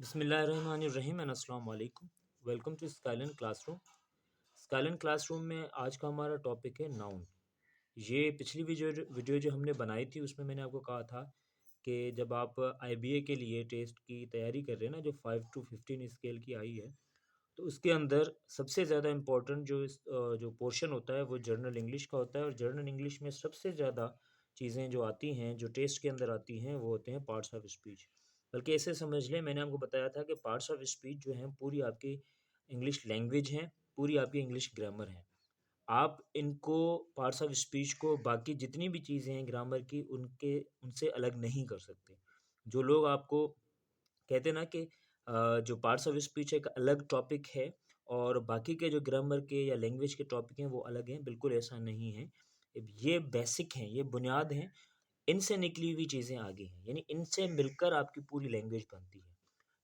बिस्मिल्लाहिर्रहमानिर्रहीम एंड अस्सलाम वालेकुम। Welcome to Skylan classroom. Skylan classroom में आज का हमारा टॉपिक है नाउन। ये पिछली वीडियो जो हमने बनाई थी उसमें मैंने आपको कहा था कि जब आप आईबीए के लिए टेस्ट की तैयारी कर रहे हैं ना, जो 5 to 15 स्केल की आई है, तो उसके अंदर सबसे ज़्यादा इम्पोर्टेंट जो पोर्शन होता है वो जर्नल इंग्लिश का होता है। और जर्नल इंग्लिश में सबसे ज़्यादा चीज़ें जो आती हैं, जो टेस्ट के अंदर आती हैं, वो होते हैं पार्ट्स ऑफ स्पीच। बल्कि ऐसे समझ लें, मैंने आपको बताया था कि पार्ट्स ऑफ स्पीच जो हैं पूरी आपकी इंग्लिश लैंग्वेज हैं, पूरी आपकी इंग्लिश ग्रामर है। आप इनको पार्ट्स ऑफ स्पीच को बाकी जितनी भी चीज़ें हैं ग्रामर की, उनके उनसे अलग नहीं कर सकते। जो लोग आपको कहते हैं ना कि जो पार्ट्स ऑफ स्पीच एक अलग टॉपिक है और बाकी के जो ग्रामर के या लैंग्वेज के टॉपिक हैं वो अलग हैं, बिल्कुल ऐसा नहीं है। ये बेसिक हैं, ये बुनियाद हैं, इनसे निकली हुई चीज़ें आगे हैं, यानी इनसे मिलकर आपकी पूरी लैंग्वेज बनती है।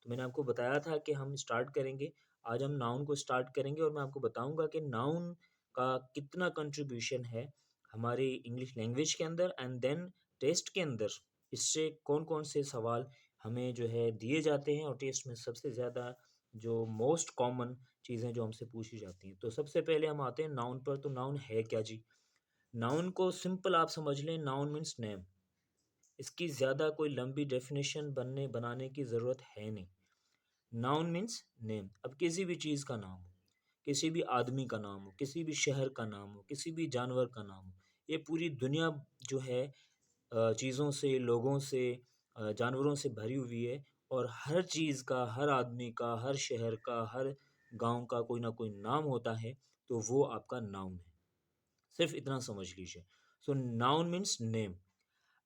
तो मैंने आपको बताया था कि हम स्टार्ट करेंगे, आज हम नाउन को स्टार्ट करेंगे और मैं आपको बताऊंगा कि नाउन का कितना कंट्रीब्यूशन है हमारी इंग्लिश लैंग्वेज के अंदर, एंड देन टेस्ट के अंदर इससे कौन कौन से सवाल हमें जो है दिए जाते हैं और टेस्ट में सबसे ज़्यादा जो मोस्ट कॉमन चीज़ें जो हमसे पूछी जाती हैं। तो सबसे पहले हम आते हैं नाउन पर। तो नाउन है क्या जी? नाउन को सिंपल आप समझ लें, नाउन मीन्स नेम। इसकी ज़्यादा कोई लंबी डेफिनेशन बनाने की ज़रूरत है नहीं। Noun means name. अब किसी भी चीज़ का नाम हो, किसी भी आदमी का नाम हो, किसी भी शहर का नाम हो, किसी भी जानवर का नाम हो, ये पूरी दुनिया जो है चीज़ों से, लोगों से, जानवरों से भरी हुई है। और हर चीज़ का, हर आदमी का, हर शहर का, हर गांव का कोई ना कोई नाम होता है, तो वो आपका नाउन है। सिर्फ इतना समझ लीजिए। सो नाउन मीन्स नेम।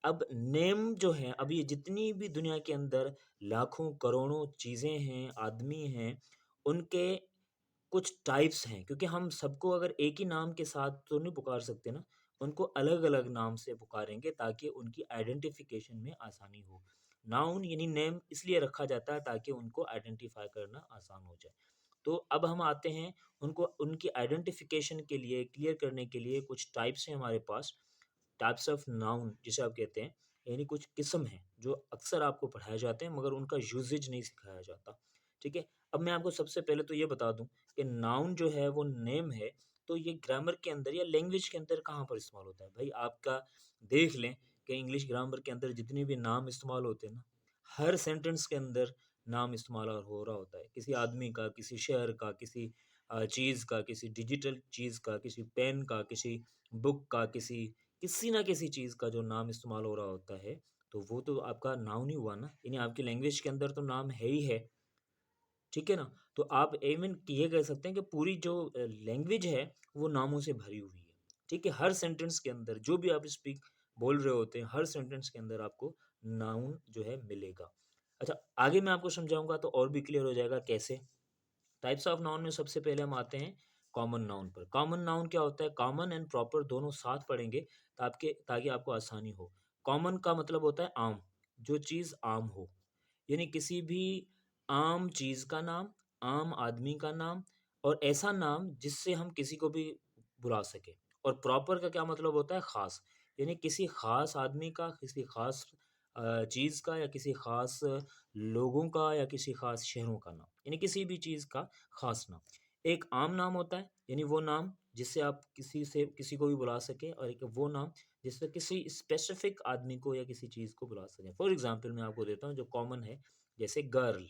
अब नेम जो है, अब ये जितनी भी दुनिया के अंदर लाखों करोड़ों चीज़ें हैं, आदमी हैं, उनके कुछ टाइप्स हैं, क्योंकि हम सबको अगर एक ही नाम के साथ तो नहीं पुकार सकते ना, उनको अलग अलग नाम से पुकारेंगे ताकि उनकी आइडेंटिफिकेशन में आसानी हो। नाउन यानी नेम इसलिए रखा जाता है ताकि उनको आइडेंटिफाई करना आसान हो जाए। तो अब हम आते हैं उनको, उनकी आइडेंटिफिकेशन के लिए, क्लियर करने के लिए कुछ टाइप्स हैं हमारे पास। टाइप्स ऑफ नाउन जिसे आप कहते हैं, यानी कुछ किस्म हैं जो अक्सर आपको पढ़ाए जाते हैं मगर उनका यूजेज नहीं सिखाया जाता। ठीक है। अब मैं आपको सबसे पहले तो ये बता दूं कि नाउन जो है वो नेम है, तो ये ग्रामर के अंदर या लैंग्वेज के अंदर कहाँ पर इस्तेमाल होता है भाई? आपका देख लें कि इंग्लिश ग्रामर के अंदर जितने भी नाम इस्तेमाल होते हैं ना, हर सेंटेंस के अंदर नाम इस्तेमाल हो रहा होता है, किसी आदमी का, किसी शहर का, किसी चीज़ का, किसी डिजिटल चीज़ का, किसी पेन का, किसी बुक का, किसी ना किसी चीज़ का जो नाम इस्तेमाल हो रहा होता है, तो वो तो आपका नाउन ही हुआ ना, यानी आपकी लैंग्वेज के अंदर तो नाम है ही है। ठीक है ना? तो आप इवन ये कह सकते हैं कि पूरी जो लैंग्वेज है वो नामों से भरी हुई है। ठीक है? हर सेंटेंस के अंदर जो भी आप बोल रहे होते हैं, हर सेंटेंस के अंदर आपको नाउन जो है मिलेगा। अच्छा, आगे मैं आपको समझाऊँगा तो और भी क्लियर हो जाएगा कैसे। टाइप्स ऑफ नाउन में सबसे पहले हम आते हैं कॉमन नाउन पर। कॉमन नाउन क्या होता है? कॉमन एंड प्रॉपर दोनों साथ पढ़ेंगे ताकि आपको आसानी हो। कॉमन का मतलब होता है आम, जो चीज़ आम हो, यानी किसी भी आम चीज़ का नाम, आम आदमी का नाम, और ऐसा नाम जिससे हम किसी को भी बुला सकें। और प्रॉपर का क्या मतलब होता है? ख़ास, यानी किसी ख़ास आदमी का, किसी ख़ास चीज़ का, या किसी ख़ास लोगों का, या किसी ख़ास शहरों का नाम, यानी किसी भी चीज़ का ख़ास नाम। एक आम नाम होता है, यानी वो नाम जिससे आप किसी को भी बुला सकें, और एक वो नाम जिससे किसी स्पेसिफिक आदमी को या किसी चीज़ को बुला सकें। फॉर एग्ज़ाम्पल मैं आपको देता हूँ जो कॉमन है, जैसे गर्ल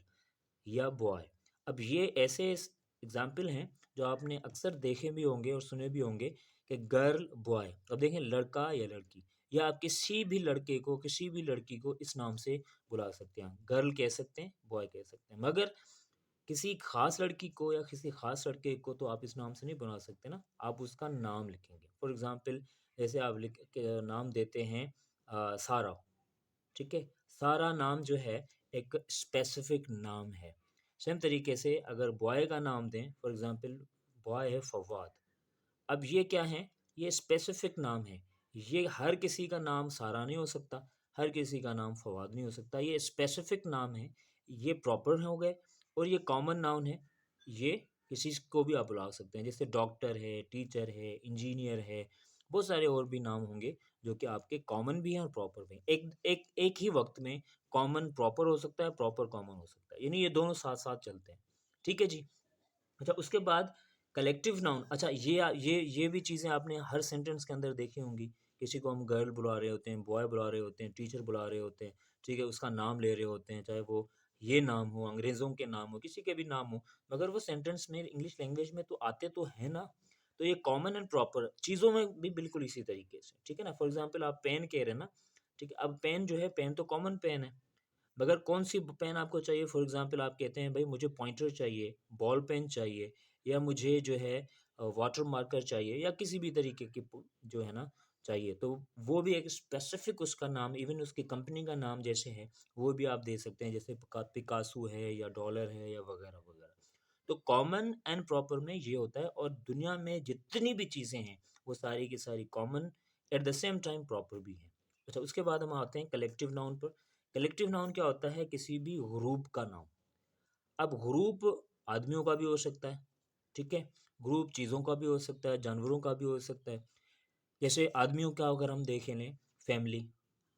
या बॉय। अब ये ऐसे एग्ज़ाम्पल हैं जो आपने अक्सर देखे भी होंगे और सुने भी होंगे कि गर्ल, बॉय। अब देखें, लड़का या लड़की, या आप किसी भी लड़के को, किसी भी लड़की को इस नाम से बुला सकते हैं। गर्ल कह सकते हैं, बॉय कह सकते हैं, मगर किसी ख़ास लड़की को या किसी ख़ास लड़के को तो आप इस नाम से नहीं बुला सकते ना, आप उसका नाम लिखेंगे। फॉर एग्ज़ाम्पल जैसे आप नाम देते हैं सारा। ठीक है? सारा नाम जो है एक स्पेसिफिक नाम है। सेम तरीके से अगर बॉय का नाम दें, फॉर एग्ज़ाम्पल बॉय है फवाद। अब ये क्या है? ये स्पेसिफिक नाम है। ये हर किसी का नाम सारा नहीं हो सकता, हर किसी का नाम फवाद नहीं हो सकता। ये स्पेसिफिक नाम है, ये प्रॉपर हो गए। और ये कॉमन नाउन है, ये किसी को भी आप बुला सकते हैं, जैसे डॉक्टर है, टीचर है, इंजीनियर है, बहुत सारे और भी नाम होंगे जो कि आपके कॉमन भी हैं और प्रॉपर भी हैं। एक ही वक्त में कॉमन प्रॉपर हो सकता है, प्रॉपर कॉमन हो सकता है, यानी ये दोनों साथ साथ चलते हैं। ठीक है जी। अच्छा, उसके बाद कलेक्टिव नाउन। अच्छा, ये भी चीज़ें आपने हर सेंटेंस के अंदर देखी होंगी। किसी को हम गर्ल बुला रहे होते हैं, बॉय बुला रहे होते हैं, टीचर बुला रहे होते हैं, ठीक है, उसका नाम ले रहे होते हैं, चाहे वो ये नाम हो, अंग्रेज़ों के नाम हो, किसी के भी नाम हो, मगर वो सेंटेंस में इंग्लिश लैंग्वेज में तो आते तो हैं ना। तो ये कॉमन एंड प्रॉपर चीज़ों में भी बिल्कुल इसी तरीके से, ठीक है ना। फॉर एग्जाम्पल आप पेन कह रहे हैं ना, ठीक है, अब पेन जो है, पेन तो कॉमन पेन है, मगर कौन सी पेन आपको चाहिए। फॉर एग्जांपल आप कहते हैं भाई मुझे पॉइंटर चाहिए, बॉल पेन चाहिए, या मुझे जो है वाटर मार्कर चाहिए, या किसी भी तरीके की जो है ना चाहिए, तो वो भी एक स्पेसिफिक उसका नाम, इवन उसकी कंपनी का नाम जैसे है वो भी आप दे सकते हैं, जैसे पिकासो है या डॉलर है या वगैरह वगैरह। तो कॉमन एंड प्रॉपर में ये होता है, और दुनिया में जितनी भी चीज़ें हैं वो सारी की सारी common at the same time proper भी हैं। अच्छा, उसके बाद हम आते हैं कलेक्टिव नाउन पर। कलेक्टिव नाउन क्या होता है? किसी भी ग्रुप का नाम। अब ग्रुप आदमियों का भी हो सकता है, ठीक है, ग्रुप चीज़ों का भी हो सकता है, जानवरों का भी हो सकता है। जैसे आदमियों का अगर हम देखें लें, फैमिली,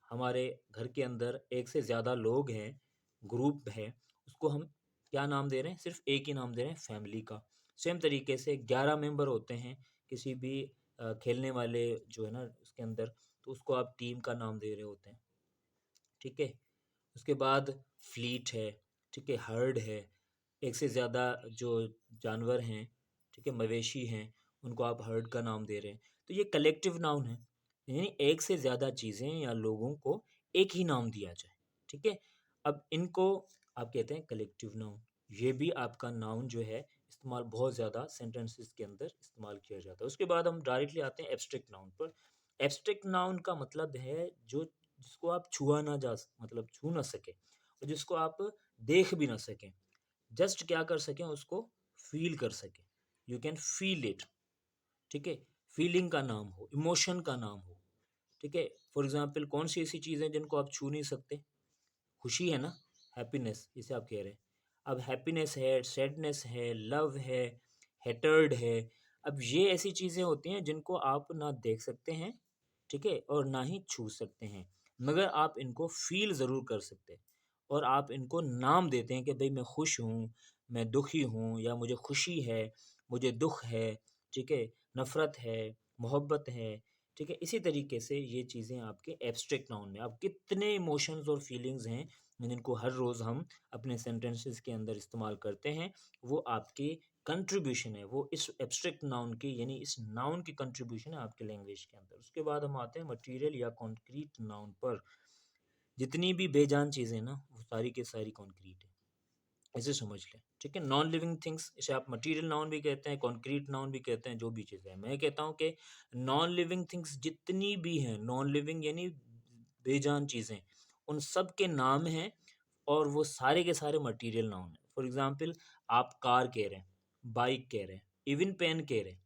हमारे घर के अंदर एक से ज़्यादा लोग हैं, ग्रुप है, उसको हम क्या नाम दे रहे हैं? सिर्फ एक ही नाम दे रहे हैं, फैमिली का। सेम तरीके से 11 मेंबर होते हैं किसी भी खेलने वाले जो है ना उसके अंदर, तो उसको आप टीम का नाम दे रहे होते हैं, ठीक है। उसके बाद फ्लीट है, ठीक है, हर्ड है, एक से ज़्यादा जो जानवर हैं, ठीक है, मवेशी हैं, उनको आप हर्ड का नाम दे रहे हैं। तो ये कलेक्टिव नाउन है, यानी एक से ज़्यादा चीज़ें या लोगों को एक ही नाम दिया जाए, ठीक है। अब इनको आप कहते हैं कलेक्टिव नाउन। ये भी आपका नाउन जो है इस्तेमाल बहुत ज़्यादा सेंटेंसेस के अंदर इस्तेमाल किया जाता है। उसके बाद हम डायरेक्टली आते हैं एब्स्ट्रैक्ट नाउन पर। एब्स्ट्रैक्ट नाउन का मतलब है जो जिसको आप छुआ ना मतलब छू ना सके, और जिसको आप देख भी ना सकें, जस्ट क्या कर सकें, उसको फील कर सकें। यू कैन फील इट, ठीक है, फीलिंग का नाम हो, इमोशन का नाम हो, ठीक है। फॉर एग्जाम्पल कौन सी ऐसी चीज़ें जिनको आप छू नहीं सकते? खुशी है ना, हैप्पीनेस, इसे आप कह रहे हैं। अब हैप्पीनेस है, सैडनेस है, लव है, हेटर्ड है। अब ये ऐसी चीज़ें होती हैं जिनको आप ना देख सकते हैं, ठीक है, और ना ही छू सकते हैं, मगर आप इनको फील ज़रूर कर सकते हैं, और आप इनको नाम देते हैं कि भाई मैं खुश हूँ, मैं दुखी हूँ, या मुझे खुशी है, मुझे दुख है, ठीक है, नफ़रत है, मोहब्बत है, ठीक है। इसी तरीके से ये चीज़ें आपके एब्स्ट्रैक्ट नाउन में, अब कितने इमोशंस और फीलिंग्स हैं जिनको हर रोज़ हम अपने सेंटेंसेस के अंदर इस्तेमाल करते हैं, वो आपकी कंट्रीब्यूशन है, वो इस एब्स्ट्रैक्ट नाउन की, यानी इस नाउन की कंट्रीब्यूशन है आपके लैंग्वेज के अंदर। उसके बाद हम आते हैं मटेरियल या कॉन्क्रीट नाउन पर। जितनी भी बेजान चीज़ें ना वो सारी की सारी कॉन्क्रीट है, ऐसे समझ लें, ठीक है। नॉन लिविंग थिंग्स, इसे आप मटेरियल नाउन भी कहते हैं, कॉन्क्रीट नाउन भी कहते हैं, जो भी चीज़ें हैं। मैं कहता हूँ कि नॉन लिविंग थिंग्स जितनी भी हैं, नॉन लिविंग यानी बेजान चीज़ें, उन सब के नाम हैं, और वो सारे के सारे मटेरियल नाउन हैं। फॉर एग्जांपल आप कार कह रहे हैं, बाइक कह रहे हैं, इवन पेन कह रहे हैं,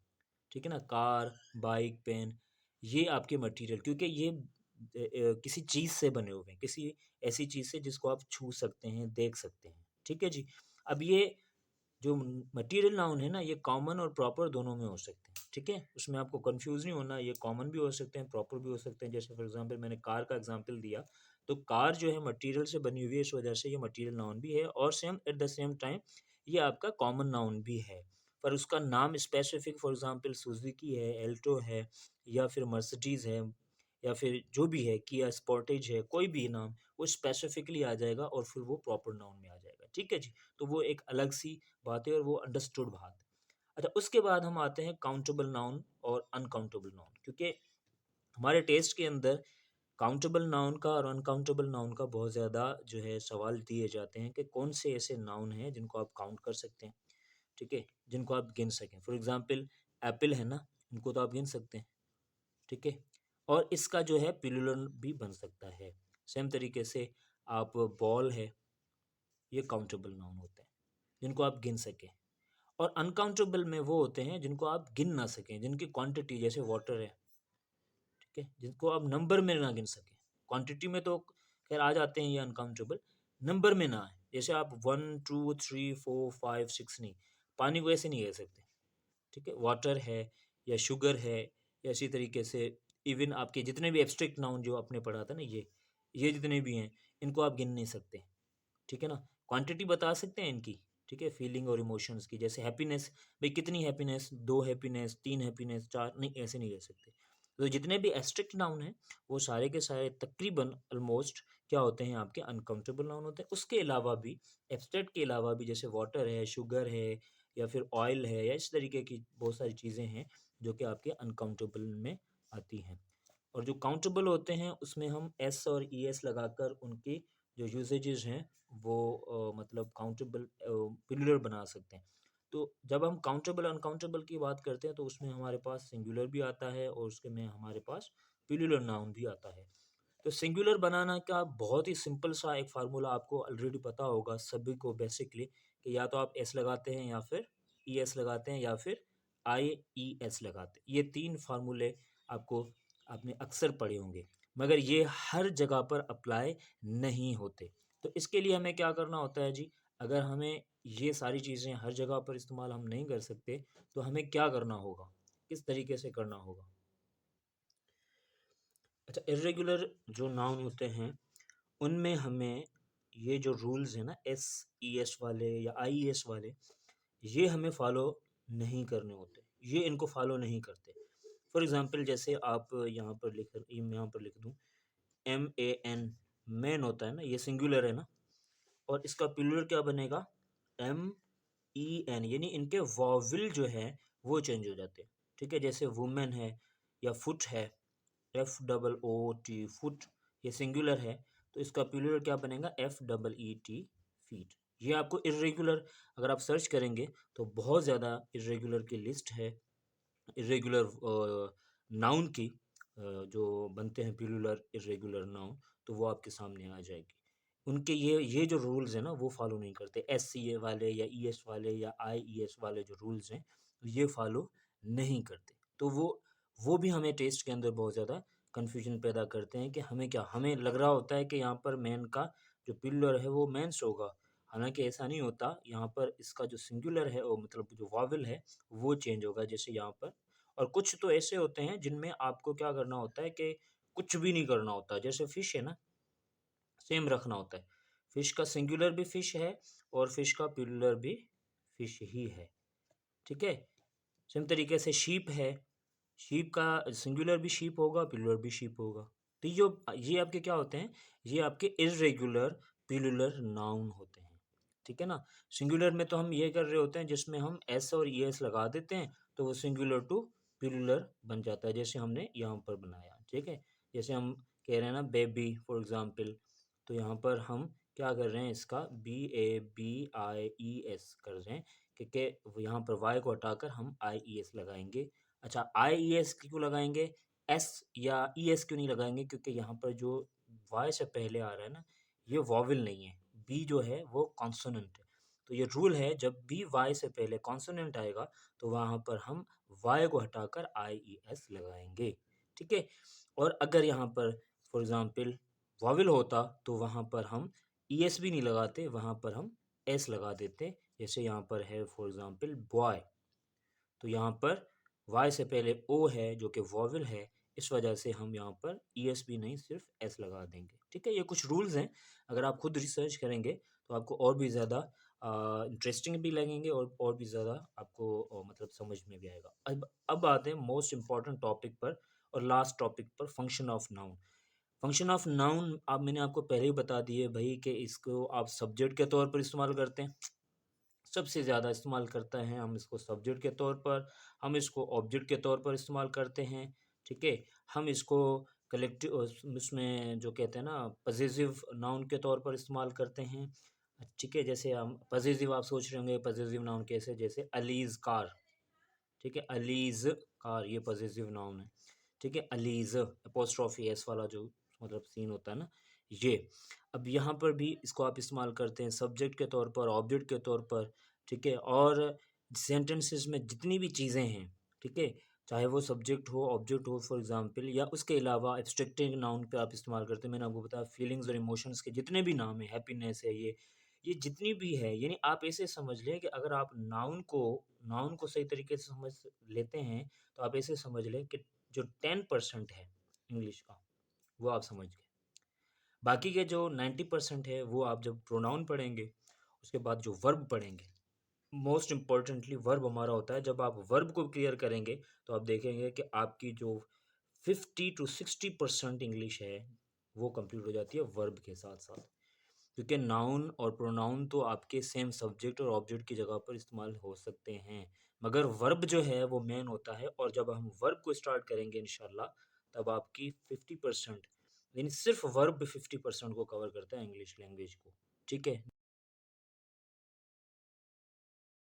ठीक है ना, कार, बाइक, पेन, ये आपके मटेरियल, क्योंकि ये किसी चीज़ से बने हुए हैं, किसी ऐसी चीज़ से जिसको आप छू सकते हैं, देख सकते हैं, ठीक है जी। अब ये जो मटेरियल नाउन है ना, ये कॉमन और प्रॉपर दोनों में हो सकते हैं, ठीक है, उसमें आपको कंफ्यूज नहीं होना। ये कॉमन भी हो सकते हैं, प्रॉपर भी हो सकते हैं। जैसे फॉर एग्जांपल मैंने कार का एग्जांपल दिया, तो कार जो है मटेरियल से बनी हुई है, इस वजह से ये मटेरियल नाउन भी है, और same at the same time ये आपका कॉमन नाउन भी है, पर उसका नाम स्पेसिफिक, फॉर एग्जांपल सुजुकी है, एल्टो है, या फिर मर्सिडीज़ है, या फिर जो भी है, किया स्पोर्टेज है, कोई भी नाम, वो स्पेसिफिकली आ जाएगा और फिर वो प्रॉपर नाउन में आ जाएगा, ठीक है जी। तो वो एक अलग सी बात है, और वो अंडरस्टूड बात है। अच्छा, उसके बाद हम आते हैं काउंटेबल नाउन और अनकाउंटेबल नाउन, क्योंकि हमारे टेस्ट के अंदर काउंटेबल नाउन का और अनकाउंटेबल नाउन का बहुत ज़्यादा जो है सवाल दिए जाते हैं कि कौन से ऐसे नाउन हैं जिनको आप काउंट कर सकते हैं, ठीक है, जिनको आप गिन सकें। फॉर एग्जांपल एप्पल है ना, इनको तो आप गिन सकते हैं, ठीक है, और इसका जो है प्लूरल भी बन सकता है। सेम तरीके से आप बॉल है, ये काउंटेबल नाउन होते हैं जिनको आप गिन सकें, और अनकाउंटेबल में वो होते हैं जिनको आप गिन ना सकें, जिनकी क्वांटिटी, जैसे वाटर है, ठीक है, जिनको आप नंबर में ना गिन सकें। क्वांटिटी में तो खैर आ जाते हैं ये अनकाउंटेबल, नंबर में ना आए। जैसे आप 1 2 3 4 5 6 नहीं, पानी को ऐसे नहीं कह सकते, ठीक है। वाटर है, या शुगर है, या इसी तरीके से इवन आपके जितने भी एब्स्ट्रैक्ट नाउन जो आपने पढ़ा था ना, ये जितने भी हैं, इनको आप गिन नहीं सकते, ठीक है ना। क्वांटिटी बता सकते हैं इनकी, ठीक है, फीलिंग और इमोशंस की। जैसे हैप्पीनेस, भाई कितनी हैप्पीनेस, 2 हैप्पीनेस, 3 हैप्पीनेस, 4 नहीं, ऐसे नहीं कह सकते। तो जितने भी एब्स्ट्रैक्ट नाउन हैं वो सारे के सारे तकरीबन ऑलमोस्ट क्या होते हैं, आपके अनकाउंटेबल नाउन होते हैं। उसके अलावा भी, एब्स्ट्रैक्ट के अलावा भी, जैसे वाटर है, शुगर है, या फिर ऑयल है, या इस तरीके की बहुत सारी चीज़ें हैं जो कि आपके अनकाउंटेबल में आती हैं। और जो काउंटेबल होते हैं उसमें हम एस और ई एस लगाकर उनकी जो यूसेजेस हैं वो मतलब काउंटेबल प्लूरल बना सकते हैं। तो जब हम काउंटेबल अनकाउंटेबल की बात करते हैं तो उसमें हमारे पास सिंगुलर भी आता है और उसके में हमारे पास प्लूरल नाउन भी आता है। तो सिंगुलर बनाना का बहुत ही सिंपल सा एक फार्मूला आपको ऑलरेडी पता होगा सभी को बेसिकली, कि या तो आप एस लगाते हैं, या फिर ई एस लगाते हैं, या फिर आई ई एस लगाते हैं। ये 3 फार्मूले आपको आपने अक्सर पढ़े होंगे, मगर ये हर जगह पर अप्लाई नहीं होते। तो इसके लिए हमें क्या करना होता है जी, अगर हमें ये सारी चीज़ें हर जगह पर इस्तेमाल हम नहीं कर सकते, तो हमें क्या करना होगा, किस तरीके से करना होगा। अच्छा, इर्रेगुलर जो नाउन होते हैं उनमें हमें ये जो रूल्स हैं ना, एस ई एस वाले या आई ई एस वाले, ये हमें फॉलो नहीं करने होते, ये इनको फॉलो नहीं करते। फॉर एग्जांपल जैसे आप यहाँ पर यहाँ पर लिख दूँ, एम ए एन, मैन होता है ना, ये सिंगुलर है ना, और इसका प्लूरल क्या बनेगा, एम ई एन, यानी इनके वॉविल जो है वो चेंज हो जाते हैं, ठीक है। जैसे वुमेन है, या फुट है, F double O T, foot, ये सिंगुलर है, तो इसका प्लूरल क्या बनेगा, F double E T, feet. ये आपको इर्रेगुलर, अगर आप सर्च करेंगे तो बहुत ज़्यादा इर्रेगुलर की लिस्ट है, इरेगुलर नाउन की, जो बनते हैं प्लूरल इरेगुलर नाउन, तो वो आपके सामने आ जाएगी। उनके ये जो रूल्स हैं ना वो फॉलो नहीं करते, एस सी ए वाले या ई एस वाले या आई ई एस वाले जो रूल्स हैं ये फॉलो नहीं करते। तो वो भी हमें टेस्ट के अंदर बहुत ज़्यादा कन्फ्यूजन पैदा करते हैं, कि हमें क्या, हमें लग रहा होता है कि यहाँ पर मैन का जो प्लूरल है वो मेंस होगा, हालांकि ऐसा नहीं होता। यहाँ पर इसका जो सिंगुलर है, वो मतलब जो वावल है वो चेंज होगा, जैसे यहाँ पर। और कुछ तो ऐसे होते हैं जिनमें आपको क्या करना होता है कि कुछ भी नहीं करना होता, जैसे फिश है ना, सेम रखना होता है। फिश का सिंगुलर भी फिश है और फिश का प्लूरल भी फिश ही है, ठीक है। सेम तरीके से शीप है, शीप का सिंगुलर भी शीप होगा, प्लूरल भी शीप होगा। तो ये आपके क्या होते हैं, ये आपके इर्रेगुलर प्लूरल नाउन होते हैं, ठीक है ना। सिंगुलर में तो हम ये कर रहे होते हैं जिसमें हम एस और ई एस लगा देते हैं, तो वो सिंगुलर टू प्लूरल बन जाता है, जैसे हमने यहाँ पर बनाया, ठीक है। जैसे हम कह रहे हैं ना बेबी फॉर एग्जाम्पल, तो यहाँ पर हम क्या कर रहे हैं, इसका B A B I E S कर रहे हैं, क्योंकि यहाँ पर वाई को हटाकर हम आई ई एस लगाएंगे। अच्छा, आई ई एस क्यों लगाएंगे, एस या ई एस क्यों नहीं लगाएंगे, क्योंकि यहाँ पर जो वाई से पहले आ रहा है ना, ये वॉवल नहीं है, बी जो है वो कॉन्सोनेंट है। तो ये रूल है, जब भी वाई से पहले कॉन्सोनेंट आएगा तो वहाँ पर हम वाई को हटाकर आई ई एस लगाएंगे, ठीक है। और अगर यहाँ पर फॉर एग्जाम्पल वॉवल होता तो वहाँ पर हम ई एस भी नहीं लगाते, वहाँ पर हम एस लगा देते, जैसे यहाँ पर है फॉर एग्जाम्पल बॉय, तो यहाँ पर वाई से पहले ओ है जो कि वॉवल है, इस वजह से हम यहाँ पर ई एस भी नहीं, सिर्फ एस लगा देंगे, ठीक है। ये कुछ रूल्स हैं, अगर आप खुद रिसर्च करेंगे तो आपको और भी ज़्यादा इंटरेस्टिंग भी लगेंगे, और भी ज़्यादा आपको मतलब समझ में भी आएगा। अब आते हैं मोस्ट इम्पॉर्टेंट टॉपिक पर, और लास्ट टॉपिक पर, function of noun. Function of noun अब मैंने आपको पहले ही बता दिए भाई, कि इसको आप सब्जेक्ट के तौर पर इस्तेमाल करते हैं, सबसे ज़्यादा इस्तेमाल करते हैं हम इसको सब्जेक्ट के तौर पर, हम इसको ऑब्जेक्ट के तौर पर इस्तेमाल करते हैं, ठीक है। हम इसको कलेक्टिव उसमें जो कहते हैं ना पजेसिव नाउन के तौर पर इस्तेमाल करते हैं, ठीक है। जैसे हम पजेसिव, आप सोच रहे होंगे पजेसिव नाउन कैसे, जैसे अलीज कार, ठीक है, अलीज कार ये पजेसिव नाउन है, ठीक है। अलीज अपोस्ट्रोफी एस वाला जो मतलब सीन होता है ना, ये। अब यहाँ पर भी इसको आप इस्तेमाल करते हैं सब्जेक्ट के तौर पर, ऑब्जेक्ट के तौर पर, ठीक है। और सेंटेंसेस में जितनी भी चीज़ें हैं, ठीक है, चाहे वो सब्जेक्ट हो, ऑब्जेक्ट हो फॉर एग्जांपल, या उसके अलावा एब्स्ट्रैक्टिंग नाउन पे आप इस्तेमाल करते हैं। मैंने आपको बताया फीलिंग्स और इमोशंस के जितने भी नाम है, हैप्पीनेस है, ये जितनी भी है, यानी आप ऐसे समझ लें कि अगर आप नाउन को सही तरीके से समझ लेते हैं, तो आप ऐसे समझ लें कि जो 10% है इंग्लिश का वो आप समझ गए। बाकी के जो 90% है वो आप जब प्रोनाउन पढ़ेंगे उसके बाद जो वर्ब पढ़ेंगे, मोस्ट इम्पॉर्टेंटली वर्ब हमारा होता है। जब आप वर्ब को क्लियर करेंगे तो आप देखेंगे कि आपकी जो 50 to 60% इंग्लिश है वो कंप्लीट हो जाती है वर्ब के साथ साथ। क्योंकि नाउन और प्रोनाउन तो आपके सेम सब्जेक्ट और ऑब्जेक्ट की जगह पर इस्तेमाल हो सकते हैं, मगर वर्ब जो है वो मेन होता है। और जब हम वर्ब को स्टार्ट करेंगे इंशाल्लाह, तब आपकी 50%, यानी सिर्फ वर्ब 50% को कवर करता है इंग्लिश लैंग्वेज को। ठीक है।